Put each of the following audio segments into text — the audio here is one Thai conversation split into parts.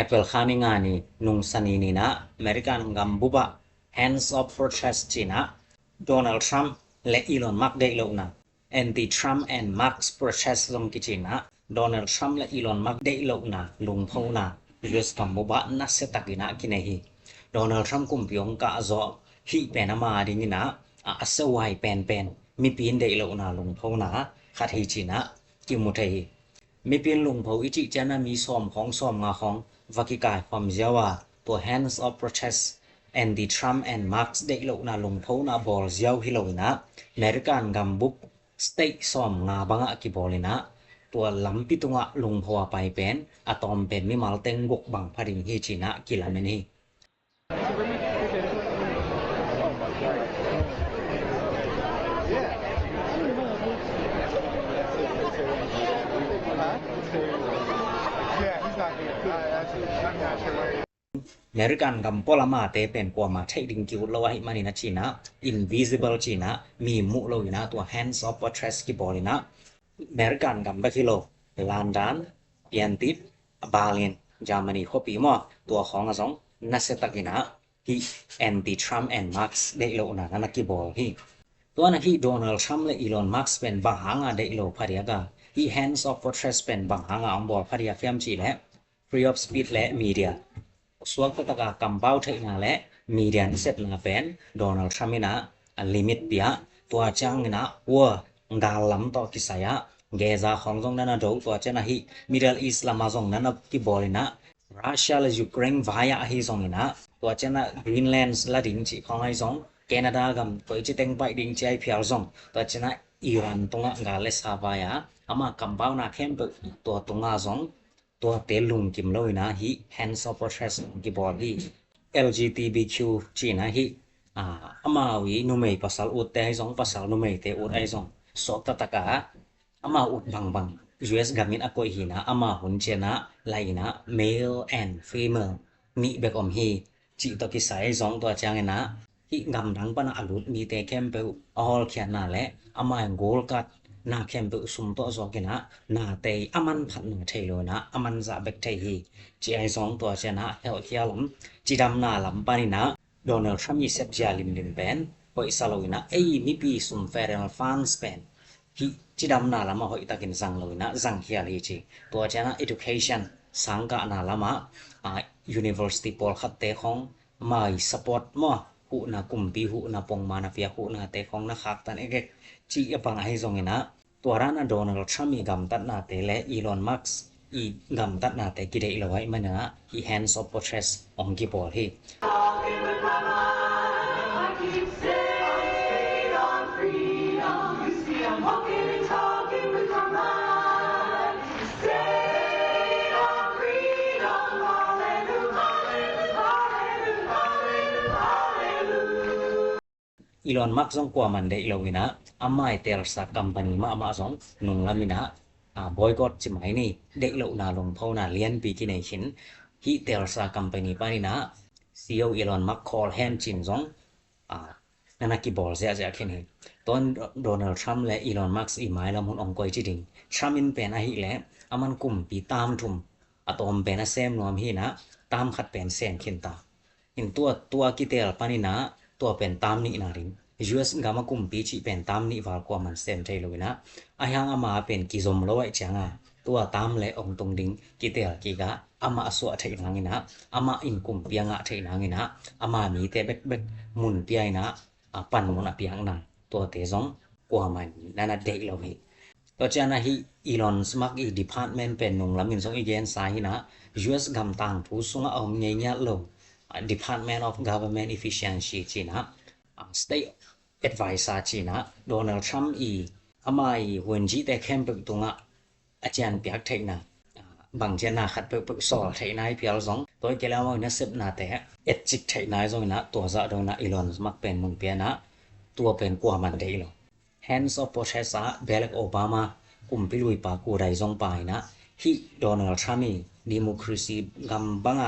Apple khani ngani nung sanini na American gambuba hands of protest china Donald Trump le Elon Musk de lo na anti Trump and Musk protest long kichina Donald Trump le Elon Musk de lo na lung phona US gambuba na setakina kinehi Donald Trump kumpiong ka zo hi penama dingina asawai pen mi pin de lo na lung phona khathi china kimuthei mi pin lung pho ichi chana mi som nga khong vakikai phom jawa to hands of protest and the Trump and Musk de lo na lung pho na bol jaw hilowina American gambuk state som nga banga ki bolina ตัวลำปิตุงะลงพัวไปเป็นอะตอมเป็นมิมัลเต็งกกบังพริงฮีจีนะกิลาเมนีเมริกันกัมปอลามาเตเป็นกว่ามาใช้ดิงกิวลอยมานินะจีนะ invisible จีนะมีมุโลยนะตัว hands of protest กิบอลินะAmerican กัมบะคิโลลอนดอนเปียนติดบาลินเยอรมนีคปีมอตัวของอะซองนัสเซตะกินะที่ anti Trump and Musk ได้โลนะนักกิบอลที่ตัวนะที่ Donald Trump และ Elon Musk เป็นบางหางได้โลพะเดียกะที่ hands of protest เป็นบางหางองบอลพะเดียเฟียมจีและ free of speech และ media สวกตะกะกัมเป้าเทนาและ media เซตนาเป็น Donald Trump นะลิมิตเปียตัวจังนะวัวกาลัมต่อกิสายะเกซาของจงนั้นดูตัวเจนะฮิ Middle East ละมาจงนั้นกิบอลินะรัสเซียและยูเครนวายะฮิจงนะตัวเจนะกรีนแลนด์ละดิงจิของไอจงแคนาดากัมตัวจิเต็งไปดิงใจเพียรจงตัวเจนะอิหร่านตรงกาเลสฮาวายะอามากัมเป้านาเข้มตัวตรงจงตัวเตลุงกิมโลยนะฮิ hands of protest กิบอลี LGBTQ จีนะฮิอามาวินุเมยภาษาอุดแต่ไอจงภาษานุเมยเตอุดไอจงสอบตะกะama ut bang US gamin akoi hina ama hunchena laina male and female ni bekom hi chi to ki sai jong to changena hi ngam dang pana alut mi te kempe all khiana le ama gol kat na kempe sum to zo kena na te aman phat na thailo na aman za bek thai hi chi ai jong to chena hel khialam chi dam na lam pani na Donald Trump yi sep ja lim pen poi salowina ei mi pi sum federal funds pen hi chi dam na lama hoi takin sang loina sang khia li chi to chana education sangka na lama university pol khat te khong mai support mo hu na kumpi hu na pongma na pia hu na te khong na khak tan ek chi apang ai zongina to rana Donald Trump mi gam tat na te le Elon Musk i gam tat na te kidei lawai mana hi hands of protest ong ki pol hi Elon Musk jong kwa man dei lowina amai tel sa company ma ama jong nung lamina boycott chimai ni dei lo na long phona lian pi ki nei chin hi tel sa company pa ni na CEO Elon Musk call hand chin jong nana ki bol ja khin hi ton Donald Trump le Elon Musk i mai lam hun ong koi chi ding Trump in pen a hi le aman kum pi tam thum atom pen a sem nom hi na tam khat pen sen khin ta in tua ki tel pa ni naตัวเป็นตามนี่นาริง US กามากุมปีจิเป็นตามนี่วาลกว่ามันเซนเทโลนะอายังอามาเป็นกิจมลอยจังตัวตามและองตรงดิงกิเตลกิกะอามาสวะเทนังนะอามาอินกุมเปียงะเทนังนะอามามีเตเบกมุนเปียนะปันมุนอเปียงนะตัวเตจงกว่ามันนั่นเด็กเราฮิตัวจานะฮิอีลอนสมักอีดีพาร์ตเมนต์เป็นนงลามินซงอีเกนสายนะ US กำตังผู้สงเอาเงียลงDepartment of Government Efficiency จีนะ State Advisor จีนะ Donald Trump อีอามาอีวันจีแต่เข้มปึกตรงอาจารย์เปียกเทนะบางเจนาขัดปึกสอเทนายเปียลซองตัวเกล้าว่าเนี่ยสิบนาแต่จิกเทนายซองนะตัวจะโดนอีลอนมักเป็นมุนเปียนะตัวเป็นกว่ามันได้หรอ Hands of protest เบลักโอบามากุมพิลุยปากูไรซองไปนะฮิ Donald Trump อี Democracy กำบัง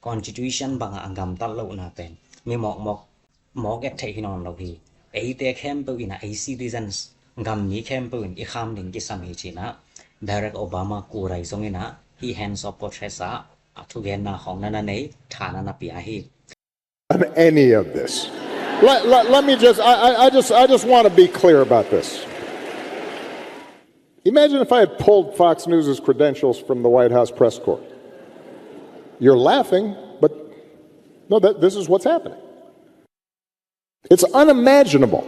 Constitution บางอังกำตัดโลนาเป็นมีหมอกเทหินอนเราฮีไอเตะเข้มปืนไอ citizens กำมีเข้มปืนอีคำหนึ่งกิสามีจีนะ Barack Obama กูไรซงนะ he hands of protest ทุเกนนาของนั้นในฐานะปีอาฮี on any of this. Let me I just want to be clear about this. Imagine if I had pulled Fox News' credentials from the White House press corps. You're laughing, but no, this is what's happening. It's unimaginable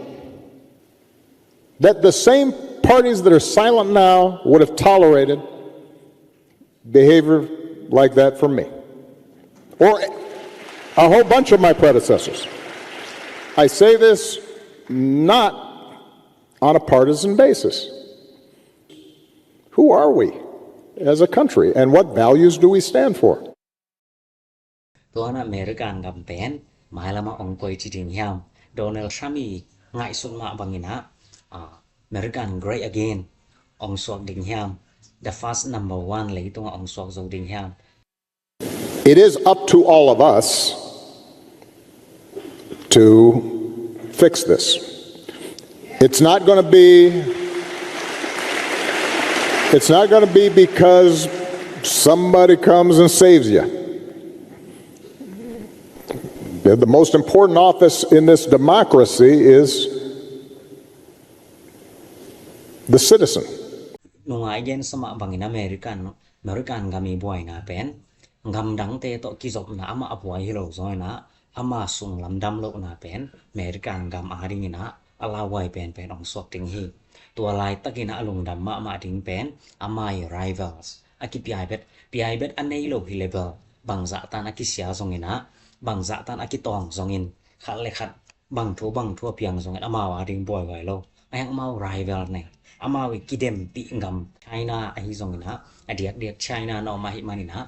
that the same parties that are silent now would have tolerated behavior like that from me or a whole bunch of my predecessors. I say this not on a partisan basis. Who are we as a country and what values do we stand for? ตัวนั้นอเมริกันกับเป็นหมายละมาองค์กอยที่ดิ่งยามโดนัลด์ทรัมป์มีง่ายสุดมาบางอย่างนะอเมริกัน great again องค์สวกดิ่งยาม the first number one เลยตัวองค์สวกโจดิ่งยาม It is up to all of us to fix this. It's not going to be because somebody comes and saves you. The most important office in this democracy is the citizen. นุ่งไอเย็นสมัครบางอย่างอเมริกันก็มีบ่อยนะเป็นงำดังเตะตกิจบนะอามาบ่อยฮิโรซอยนะอามาส่งลำดำโลกนะเป็นอเมริกันกำอาดิงนะอาลาไวเป็นองสวกติงฮีตัวลายตะกินะลงดำมาดิงเป็นอามา rivals อากิปีไอเบ็ดอันนี้โลกฮิเลเบลบางจะตันอากิเสียซงนะบางจะตันอากิตองซงขัดเลยขัดบางทั่วเพียงซงอามาว่าดิงบ่อยไว้โลไอ้ยังมา rival เนี่ยอามาวิกิเดมปีงำ China ไอ้ซงนะเดียด China นอมาหิมานี่นะ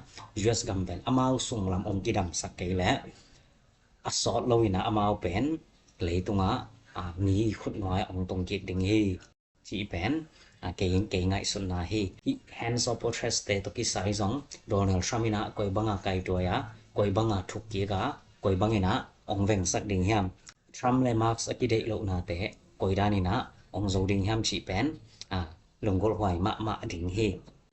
US กำเป็นอามาส่งลำองกิดำสักเกและอัสอดเราวินะอามาเป็นเลยตรงมีขุดน้อยองตรงกิดดิงฮีจีเป็นเก่งง่ายสุดนะฮี hands of portrait เตตกิสายซงโดนัลด์ทรัมป์นะกอยบังไกตัวยากอยบังทุกเกียกกอยบังนะองเวงสักดิงยามทรัมป์และมาร์กส์อกิเดโลนาเตกอยดานี่นะองโจดิงยามจีเป็นลงกอลหวยมาดิงฮี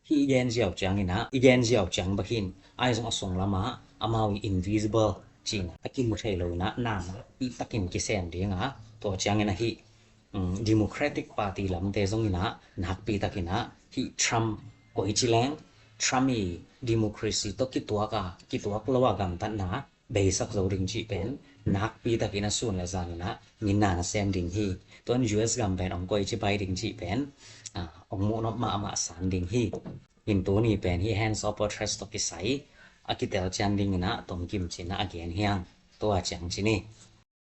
ฮีเย็นเจียวจังนี่นะเย็นเจียวจังบักหินไอ้ส่งละมาอามาวิ invisible จีนตะกินมุเทโลนะนามอีตะกินกิเซนดิงตัวจังนะฮีDemocratic Party ลำเตซงนะนักปีตะกินะฮีทรัมป์กอยจิแรงทรัมป์มี democracy ตกิตัวกลัวกันตันนะเบสักโจดิงจีเป็นนักปีตะกินะส่วนละจานนะนินนาเซมดิงฮีตัว US กันเป็นองกอยจิไปดิงจีเป็นองโมนมาสานดิงฮียินตัวนี้เป็นฮี hands of portrait ตกิใสอากิเตลจันดิงนะตรงกิมจินะอเกียนเฮียงตัวจังจินี่